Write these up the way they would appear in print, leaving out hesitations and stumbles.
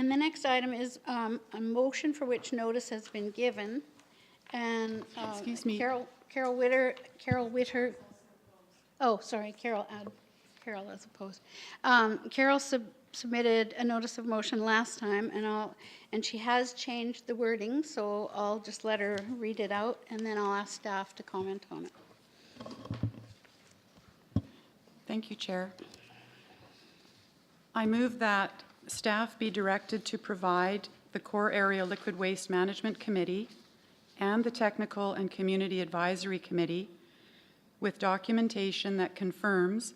And the next item is a motion for which notice has been given. And Excuse me. Carol Witter, oh, sorry, Carol as opposed. Carol submitted a notice of motion last time, and she has changed the wording, so I'll just let her read it out, and then I'll ask staff to comment on it. Thank you, Chair. I move that staff be directed to provide the Core Area Liquid Waste Management Committee and the Technical and Community Advisory Committee with documentation that confirms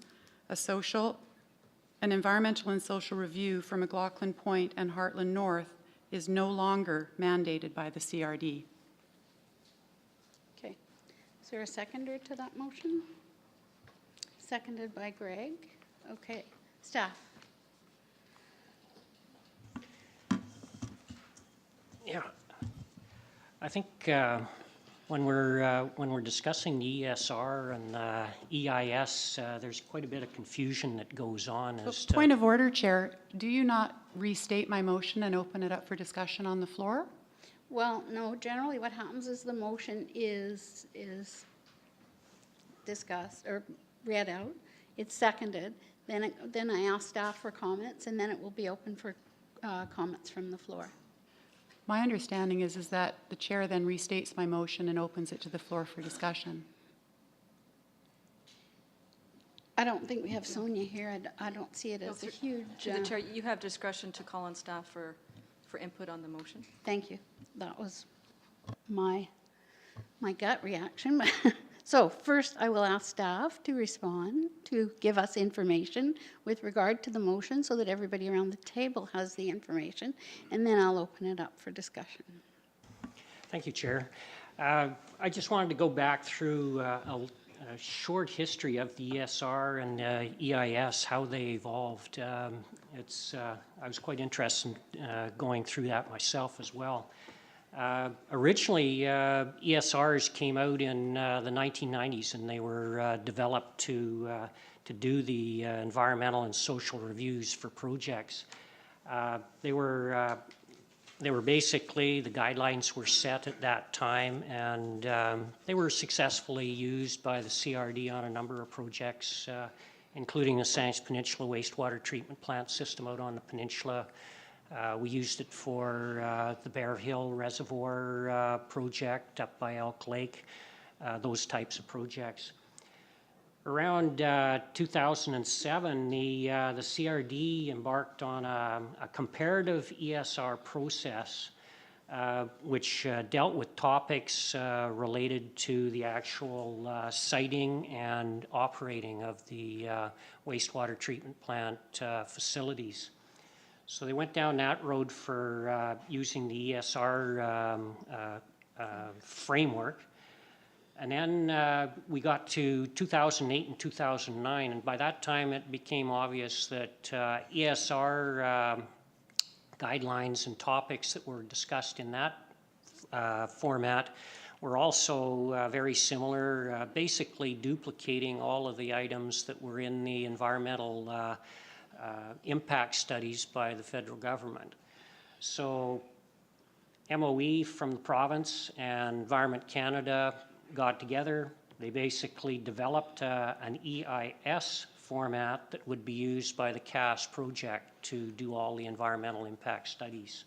an environmental and social review for McLaughlin Point and Heartland North is no longer mandated by the CRD. Okay. Is there a seconder to that motion? Seconded by Greg. Okay. Staff. Yeah, I think when we're discussing the ESR and EIS, there's quite a bit of confusion that goes on. As to Point of order, Chair. Do you not restate my motion and open it up for discussion on the floor? Well, no, generally what happens is the motion is discussed or read out. It's seconded. Then I ask staff for comments, and then it will be open for comments from the floor. My understanding is that the Chair then restates my motion and opens it to the floor for discussion. I don't think we have Sonia here. I don't see it as a huge... Through the Chair, you have discretion to call on staff for input on the motion. Thank you. That was my gut reaction. So first, I will ask staff to respond, to give us information with regard to the motion so that everybody around the table has the information, and then I'll open it up for discussion. Thank you, Chair. I just wanted to go back through a short history of the ESR and EIS, how they evolved. I was quite interested in going through that myself as well. Originally, ESRs came out in the 1990s, and they were developed to do the environmental and social reviews for projects. They were basically, the guidelines were set at that time, and they were successfully used by the CRD on a number of projects, including the Saanich Peninsula wastewater treatment plant system out on the peninsula. We used it for the Bear Hill Reservoir project up by Elk Lake, those types of projects. Around 2007, the CRD embarked on a comparative ESR process which dealt with topics related to the actual siting and operating of the wastewater treatment plant facilities. So they went down that road for using the ESR framework. And then we got to 2008 and 2009, and by that time it became obvious that ESR guidelines and topics that were discussed in that format were also very similar, basically duplicating all of the items that were in the environmental impact studies by the federal government. So MOE from the province and Environment Canada got together. They basically developed an EIS format that would be used by the CAS project to do all the environmental impact studies.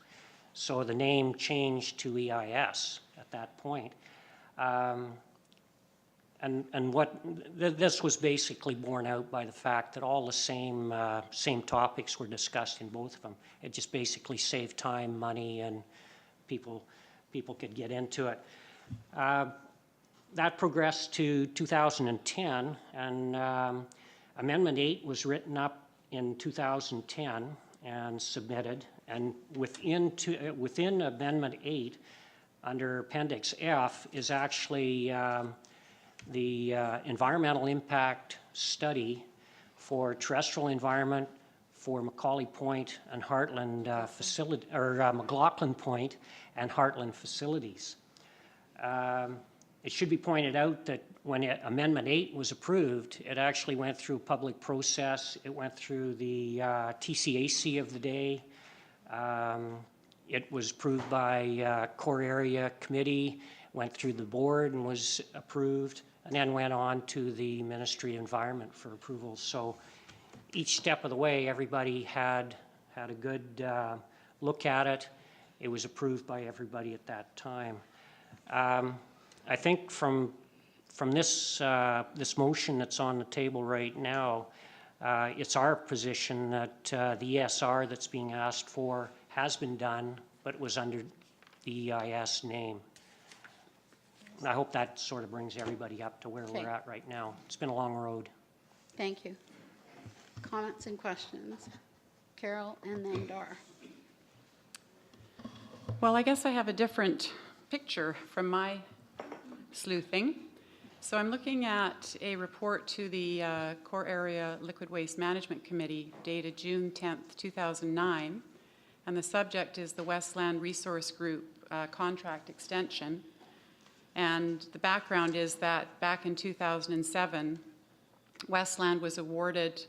So the name changed to EIS at that point. And this was basically borne out by the fact that all the same topics were discussed in both of them. It just basically saved time, money, and people could get into it. That progressed to 2010, and Amendment 8 was written up in 2010 and submitted. And within Amendment 8, under Appendix F, is actually the environmental impact study for terrestrial environment for Macaulay Point and Heartland facility, or McLaughlin Point and Heartland facilities. It should be pointed out that when Amendment 8 was approved, it actually went through a public process. It went through the TCAC of the day. It was approved by core area committee, went through the board and was approved, and then went on to the Ministry of Environment for approval. So each step of the way, everybody had a good look at it. It was approved by everybody at that time. I think from this this motion that's on the table right now, it's our position that the ESR that's being asked for has been done, but was under the EIS name. And I hope that sort of brings everybody up to where Okay. we're at right now. It's been a long road. Thank you. Comments and questions? Carol and then Dar. Well, I guess I have a different picture from my sleuthing. So I'm looking at a report to the Core Area Liquid Waste Management Committee dated June 10th, 2009, and the subject is the Westland Resource Group contract extension. And the background is that back in 2007, Westland was awarded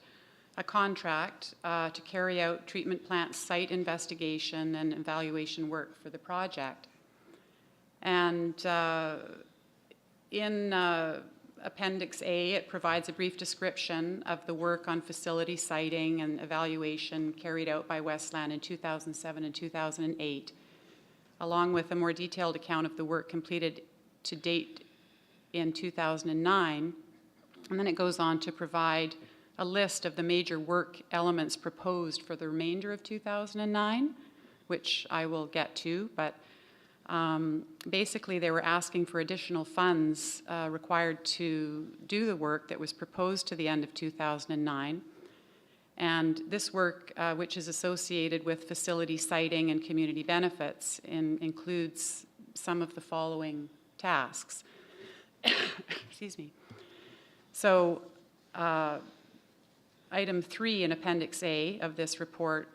a contract to carry out treatment plant site investigation and evaluation work for the project. And in Appendix A, it provides a brief description of the work on facility siting and evaluation carried out by Westland in 2007 and 2008, along with a more detailed account of the work completed to date in 2009. And then it goes on to provide a list of the major work elements proposed for the remainder of 2009, which I will get to, but basically they were asking for additional funds required to do the work that was proposed to the end of 2009. And this work, which is associated with facility siting and community benefits, includes some of the following tasks. Excuse me. So item 3 in Appendix A of this report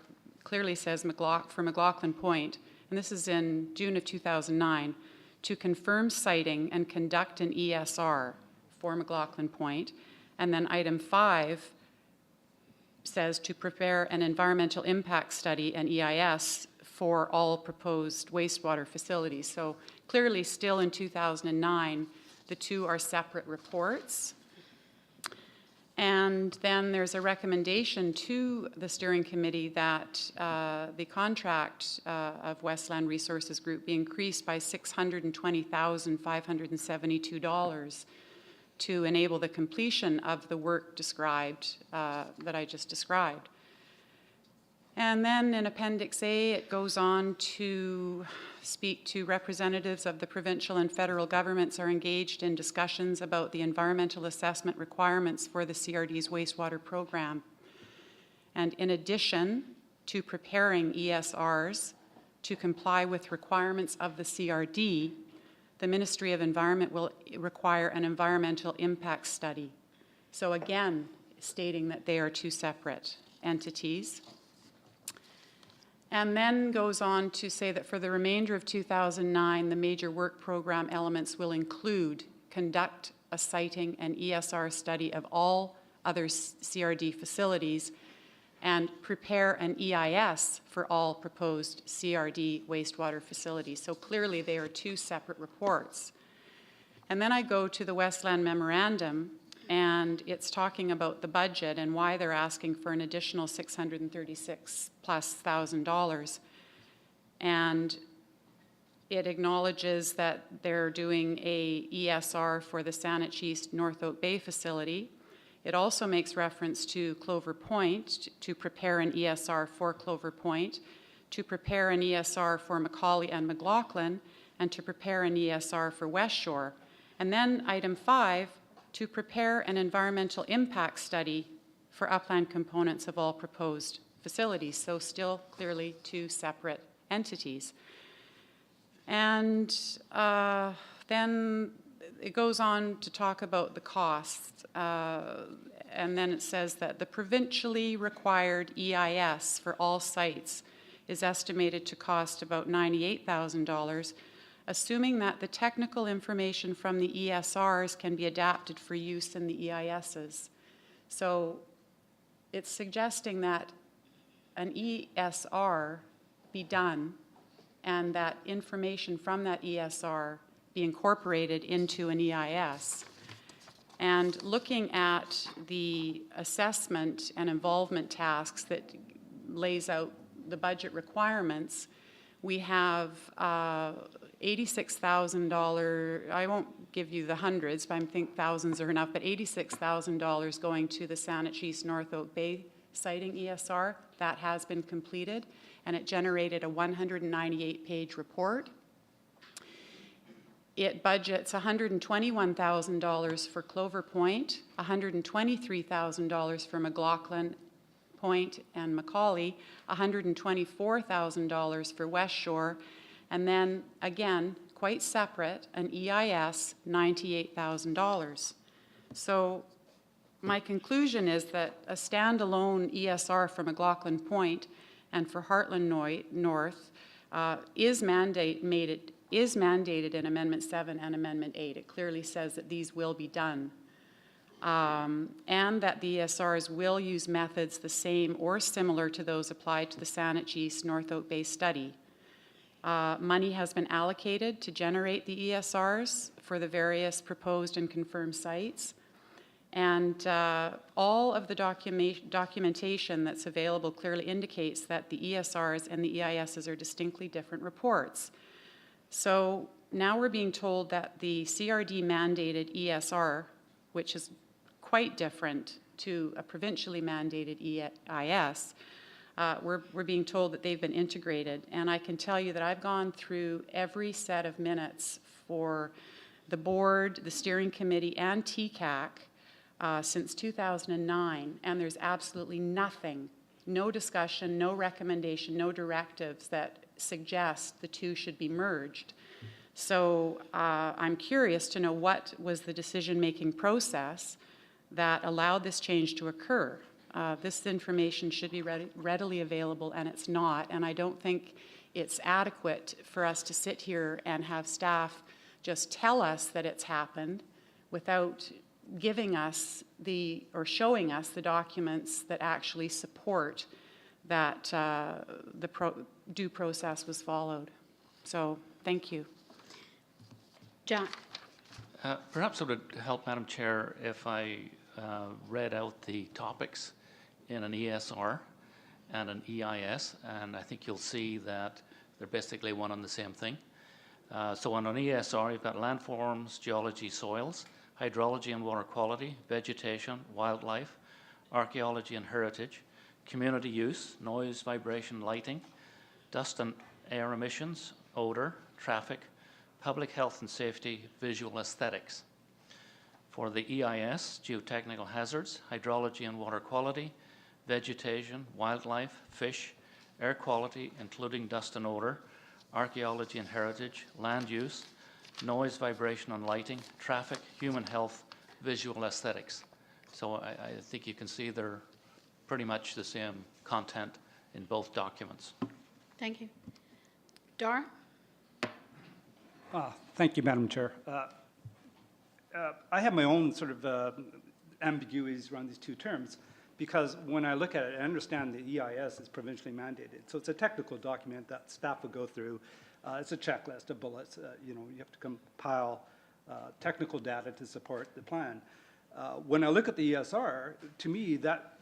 clearly says for McLaughlin Point, and this is in June of 2009, to confirm siting and conduct an ESR for McLaughlin Point. And then item 5 says to prepare an environmental impact study and EIS for all proposed wastewater facilities. So clearly still in 2009, the two are separate reports. And then there's a recommendation to the steering committee that the contract of Westland Resources Group be increased by $620,572 to enable the completion of the work described, that I just described. And then in Appendix A, it goes on to speak to representatives of the provincial and federal governments are engaged in discussions about the environmental assessment requirements for the CRD's wastewater program. And in addition to preparing ESRs to comply with requirements of the CRD, the Ministry of Environment will require an environmental impact study. So again, stating that they are two separate entities. And then goes on to say that for the remainder of 2009, the major work program elements will include conduct a siting and ESR study of all other CRD facilities and prepare an EIS for all proposed CRD wastewater facilities. So clearly they are two separate reports. And then I go to the Westland Memorandum, and it's talking about the budget and why they're asking for an additional $636,000+. And it acknowledges that they're doing a ESR for the Saanich East North Oak Bay facility. It also makes reference to Clover Point, to prepare an ESR for Clover Point, to prepare an ESR for Macaulay and McLaughlin, and to prepare an ESR for West Shore. And then item 5, to prepare an environmental impact study for upland components of all proposed facilities. So still clearly two separate entities. And then it goes on to talk about the costs. And then it says that the provincially required EIS for all sites is estimated to cost about $98,000, assuming that the technical information from the ESRs can be adapted for use in the EISs. So it's suggesting that an ESR be done and that information from that ESR be incorporated into an EIS. And looking at the assessment and involvement tasks that lays out the budget requirements, we have $86,000, I won't give you the hundreds, but I think thousands are enough, but $86,000 going to the Saanich East North Oak Bay siting ESR. That has been completed, and it generated a 198-page report. It budgets $121,000 for Clover Point, $123,000 for McLaughlin Point and Macaulay, $124,000 for West Shore, and then again, quite separate, an EIS, $98,000. So my conclusion is that a standalone ESR for McLaughlin Point and for Heartland North is mandated in Amendment 7 and Amendment 8. It clearly says that these will be done. And that the ESRs will use methods the same or similar to those applied to the Saanich East North Oak Bay study. Money has been allocated to generate the ESRs for the various proposed and confirmed sites. And all of the documentation that's available clearly indicates that the ESRs and the EISs are distinctly different reports. So now we're being told that the CRD mandated ESR, which is quite different to a provincially mandated EIS, we're being told that they've been integrated. And I can tell you that I've gone through every set of minutes for the board, the steering committee, and TCAC since 2009, and there's absolutely nothing, no discussion, no recommendation, no directives that suggest the two should be merged. So I'm curious to know what was the decision-making process that allowed this change to occur. This information should be readily available, and it's not, and I don't think it's adequate for us to sit here and have staff just tell us that it's happened without giving us or showing us the documents that actually support that the due process was followed. So, thank you. John. Perhaps it would help, Madam Chair, if I read out the topics in an ESR and an EIS, and I think you'll see that they're basically one and the same thing. So on an ESR, you've got landforms, geology, soils, hydrology and water quality, vegetation, wildlife, archaeology and heritage, community use, noise, vibration, lighting, dust and air emissions, odor, traffic, public health and safety, visual aesthetics. For the EIS, geotechnical hazards, hydrology and water quality, vegetation, wildlife, fish, air quality, including dust and odor, archaeology and heritage, land use, noise, vibration and lighting, traffic, human health, visual aesthetics. So I think you can see they're pretty much the same content in both documents. Thank you. Dar? Thank you, Madam Chair. I have my own sort of ambiguities around these two terms, because when I look at it, I understand the EIS is provincially mandated. So it's a technical document that staff will go through. It's a checklist of bullets. You have to compile technical data to support the plan. When I look at the ESR, to me, that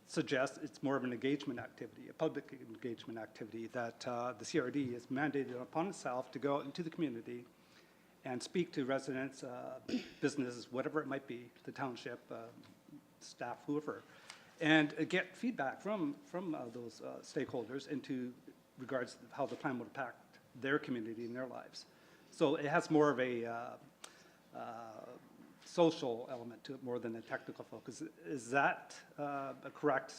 suggests it's more of an engagement activity, a public engagement activity, that the CRD is mandated upon itself to go out into the community and speak to residents, businesses, whatever it might be, the township, staff, whoever, and get feedback from those stakeholders into regards to how the plan will impact their community and their lives. So it has more of a social element to it more than a technical focus. Is that a correct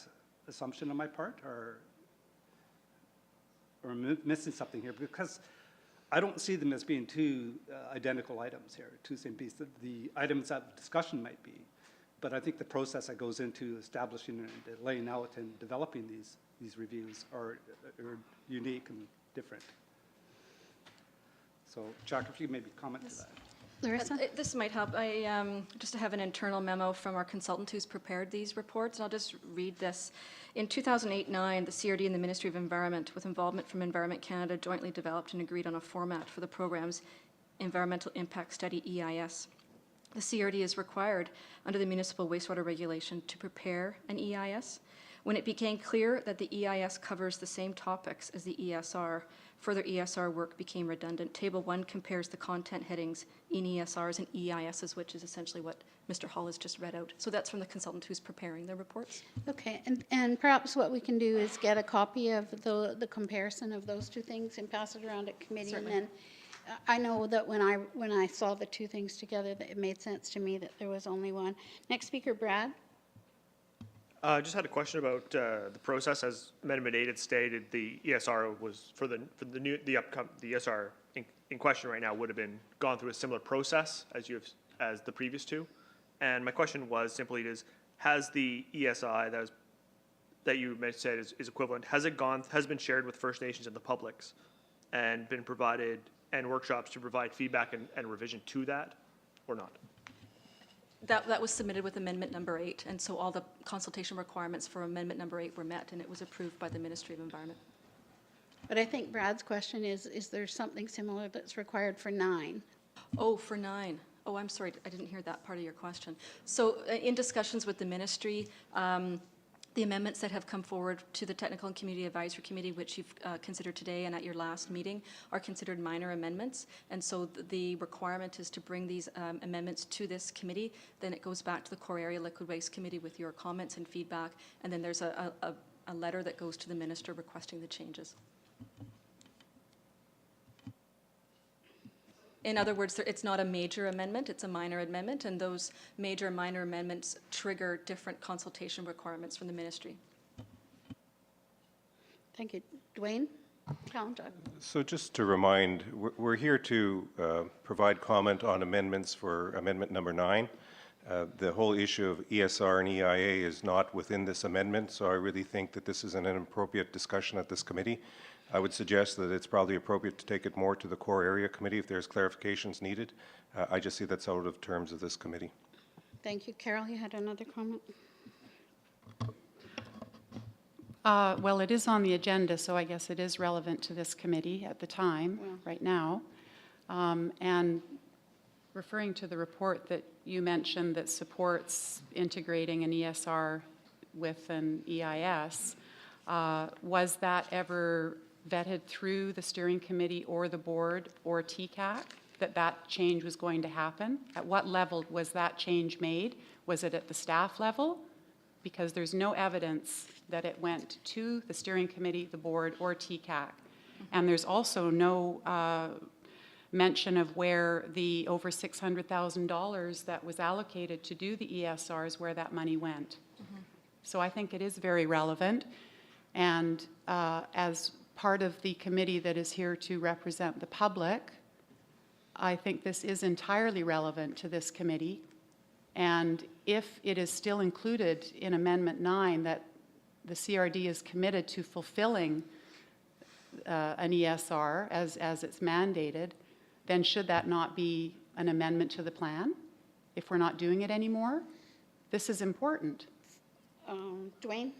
assumption on my part, or am I missing something here? Because I don't see them as being two identical items here, two same pieces. The items of discussion might be, but I think the process that goes into establishing and laying out and developing these reviews are unique and different. So, Chuck, if you maybe comment to that. Larissa? This might help. Just have an internal memo from our consultant who's prepared these reports, and I'll just read this. In 2008-9, the CRD and the Ministry of Environment, with involvement from Environment Canada, jointly developed and agreed on a format for the program's Environmental Impact Study, EIS. The CRD is required under the Municipal Wastewater Regulation to prepare an EIS. When it became clear that the EIS covers the same topics as the ESR, further ESR work became redundant. Table 1 compares the content headings in ESRs and EISs, which is essentially what Mr. Hall has just read out. So that's from the consultant who's preparing the reports. Okay, and perhaps what we can do is get a copy of the comparison of those two things and pass it around at committee. Certainly. And then I know that when I saw the two things together, that it made sense to me that there was only one. Next speaker, Brad. Just had a question about the process. As Amendment 8 had stated, the ESR was for the ESR in question right now would have been gone through a similar process as the previous two. And my question was simply has the ESI that you said is equivalent, has been shared with First Nations and the publics and been provided and workshops to provide feedback and revision to that or not? That was submitted with Amendment Number 8, and so all the consultation requirements for Amendment Number 8 were met, and it was approved by the Ministry of Environment. But I think Brad's question is there something similar that's required for 9? Oh, for 9. Oh, I'm sorry, I didn't hear that part of your question. So in discussions with the ministry, the amendments that have come forward to the Technical and Community Advisory Committee, which you've considered today and at your last meeting, are considered minor amendments. And so the requirement is to bring these amendments to this committee. Then it goes back to the Core Area Liquid Waste Committee with your comments and feedback. And then there's a letter that goes to the minister requesting the changes. In other words, it's not a major amendment, it's a minor amendment, and those major and minor amendments trigger different consultation requirements from the ministry. Thank you. Dwayne? Calendar. So just to remind, we're here to provide comment on amendments for Amendment Number 9. The whole issue of ESR and EIA is not within this amendment, so I really think that this is an inappropriate discussion at this committee. I would suggest that it's probably appropriate to take it more to the Core Area Committee if there's clarifications needed. I just see that's out of terms of this committee. Thank you. Carol, you had another comment? Well, it is on the agenda, so I guess it is relevant to this committee at the time, right now. And referring to the report that you mentioned that supports integrating an ESR with an EIS, was that ever vetted through the steering committee or the board or TCAC that change was going to happen? At what level was that change made? Was it at the staff level? Because there's no evidence that it went to the steering committee, the board, or TCAC. And there's also no mention of where the over $600,000 that was allocated to do the ESRs, where that money went. So I think it is very relevant. And as part of the committee that is here to represent the public, I think this is entirely relevant to this committee. And if it is still included in Amendment 9 that the CRD is committed to fulfilling an ESR as it's mandated, then should that not be an amendment to the plan if we're not doing it anymore? This is important. Dwayne?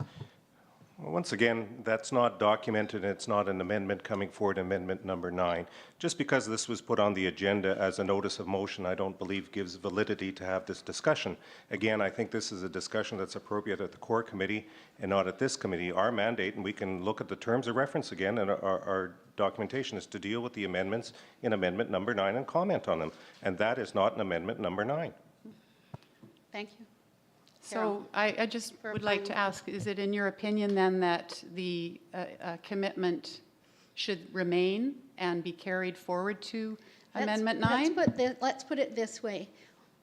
Well, once again, that's not documented, and it's not an amendment coming forward, Amendment Number 9. Just because this was put on the agenda as a notice of motion, I don't believe gives validity to have this discussion. Again, I think this is a discussion that's appropriate at the Core Committee and not at this committee. Our mandate, and we can look at the terms of reference again, and our documentation is to deal with the amendments in Amendment Number 9 and comment on them. And that is not an Amendment Number 9. Thank you. So I just would like to ask, is it in your opinion then that the commitment should remain and be carried forward to Amendment 9? Let's put it this way.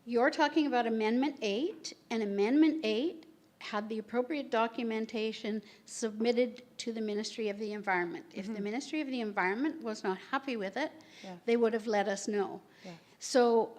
You're talking about Amendment 8, and Amendment 8 had the appropriate documentation submitted to the Ministry of the Environment. If the Ministry of the Environment was not happy with it, they would have let us know. So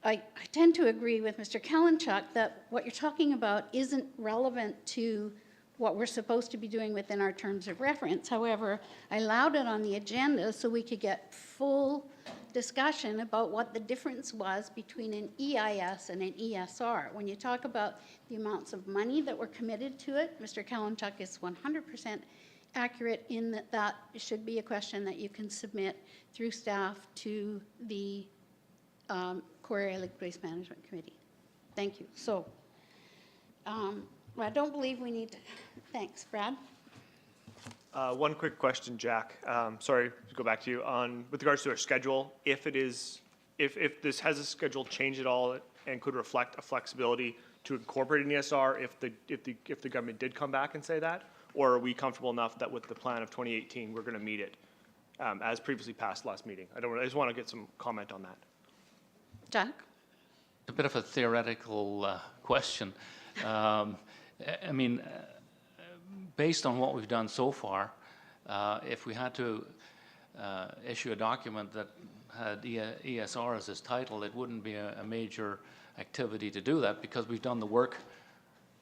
I tend to agree with Mr. Kalinchuk that what you're talking about isn't relevant to what we're supposed to be doing within our terms of reference. However, I allowed it on the agenda so we could get full discussion about what the difference was between an EIS and an ESR. When you talk about the amounts of money that were committed to it, Mr. Kalinchuk is 100% accurate in that that should be a question that you can submit through staff to the Core Area Liquid Waste Management Committee. Thank you. So I don't believe we need to, thanks. Brad? One quick question, Jack. Sorry to go back to you on with regards to our schedule. If this has a schedule change at all and could reflect a flexibility to incorporate an ESR if the government did come back and say that, or are we comfortable enough that with the plan of 2018 we're going to meet it as previously passed last meeting? I just want to get some comment on that. Jack? A bit of a theoretical question. I mean, based on what we've done so far, if we had to issue a document that had ESR as its title, it wouldn't be a major activity to do that because we've done the work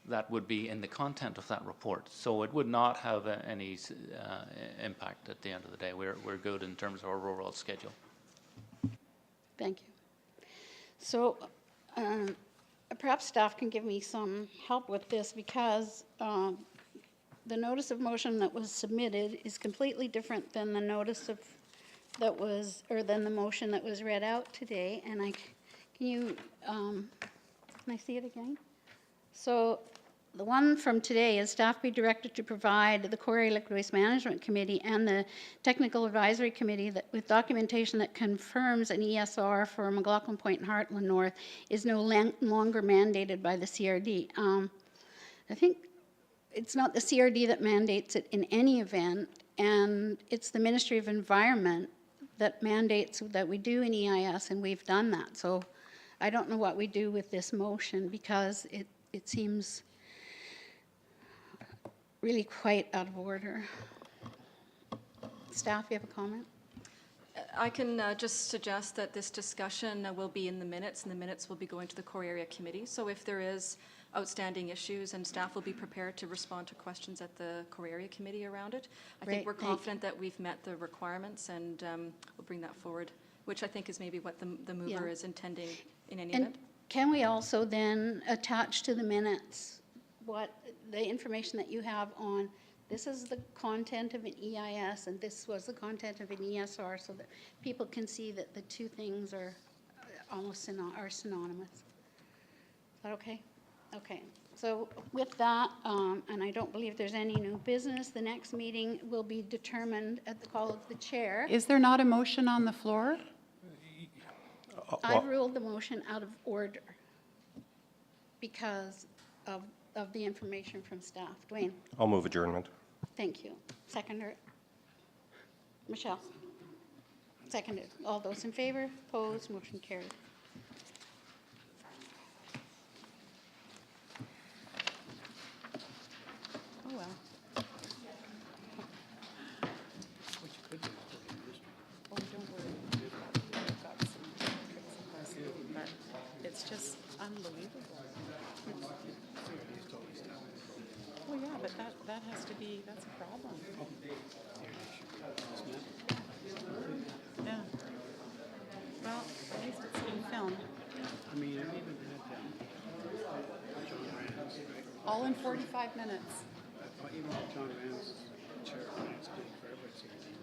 that would be in the content of that report. So it would not have any impact at the end of the day. We're good in terms of our overall schedule. Thank you. So perhaps staff can give me some help with this because the notice of motion that was submitted is completely different than the notice of that was, or than the motion that was read out today. And can I see it again? So the one from today is staff be directed to provide the Core Area Liquid Waste Management Committee and the Technical Advisory Committee that with documentation that confirms an ESR for McLaughlin Point and Heartland North is no longer mandated by the CRD. I think it's not the CRD that mandates it in any event, and it's the Ministry of Environment that mandates that we do an EIS, and we've done that. So I don't know what we do with this motion because it seems really quite out of order. Staff, you have a comment? I can just suggest that this discussion will be in the minutes, and the minutes will be going to the Core Area Committee. So if there is outstanding issues, and staff will be prepared to respond to questions at the Core Area Committee around it. I think we're confident that we've met the requirements, and we'll bring that forward, which I think is maybe what the mover is intending in any event. Can we also then attach to the minutes what the information that you have on this is the content of an EIS and this was the content of an ESR, so that people can see that the two things are almost synonymous. Is that okay? Okay. So with that, and I don't believe there's any new business, the next meeting will be determined at the call of the chair. Is there not a motion on the floor? I ruled the motion out of order because of the information from staff. Dwayne? I'll move adjournment. Thank you. Seconder? Michelle? Seconded. All those in favor? Opposed? Motion carried. Oh, well. Oh, don't worry. I've got some tricks and puzzles, but it's just unbelievable. Well, yeah, but that has to be, that's a problem. Yeah. Well, at least it's being filmed. I mean, I've even had John Rand's, All in 45 minutes. even John Rand's chair, it's big for everybody.